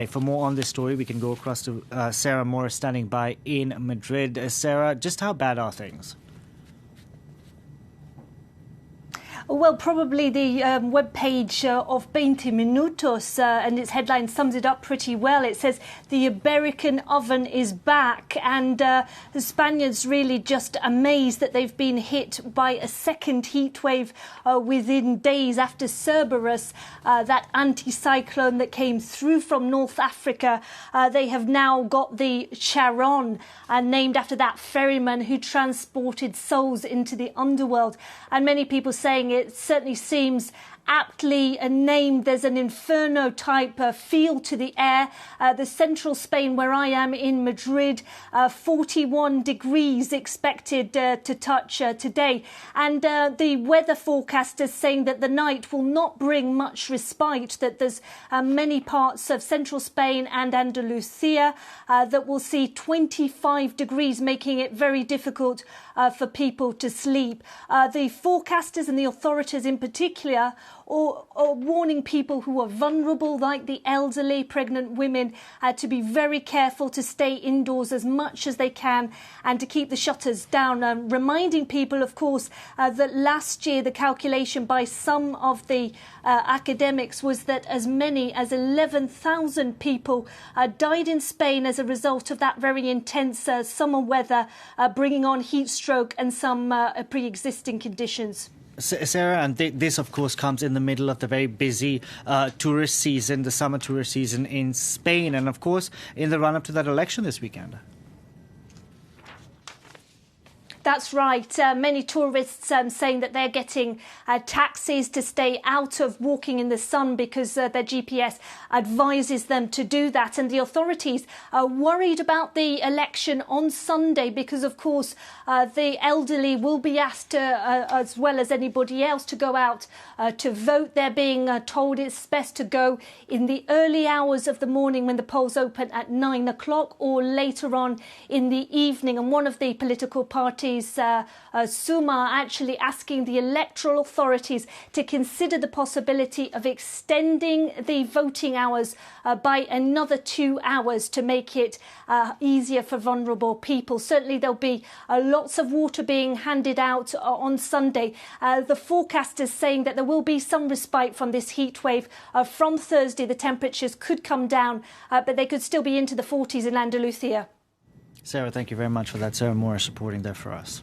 For more on this story, we can go across to Sarah Morris standing by in Madrid. Sarah, just how bad are things? Well, probably the webpage of 20 Minutos and its headline sums it up pretty well. It says the Iberican oven is back, and the Spaniards really just amazed that they've been hit by a second heat wave within days after Cerberus, that anticyclone that came through from North Africa. They have now got the Charon, named after that ferryman who transported souls into the underworld. And many people saying it certainly seems aptly named. There's an inferno type feel to the air. The central Spain, where I am in Madrid, 41 degrees expected to touch today. And the weather forecasters saying that the night will not bring much respite, that there's many parts of central Spain and Andalusia that will see 25 degrees, making it very difficult for people to sleep. The forecasters and the authorities in particular or warning people who are vulnerable, like the elderly, pregnant women, to be very careful to stay indoors as much as they can and to keep the shutters down. Reminding people, of course, that last year the calculation by some of the academics was that as many as 11,000 people died in Spain as a result of that very intense summer weather, bringing on heat stroke and some pre-existing conditions. Sarah, and this, of course, comes in the middle of the very busy tourist season, the summer tourist season in Spain, and, of course, in the run-up to that election this weekend. That's right. Many tourists saying that they're getting taxis to stay out of walking in the sun because their GPS advises them to do that. And the authorities are worried about the election on Sunday because, of course, the elderly will be asked, as well as anybody else, to go out to vote. They're being told it's best to go in the early hours of the morning when the polls open at 9 o'clock or later on in the evening. And one of the political parties, Suma, actually asking the electoral authorities to consider the possibility of extending the voting hours by another 2 hours to make it easier for vulnerable people. Certainly there'll be lots of water being handed out on Sunday. The forecasters saying that there will be some respite from this heat wave. From Thursday, the temperatures could come down, but they could still be into the 40s in Andalusia. Sarah, thank you very much for that. Sarah Morris reporting there for us.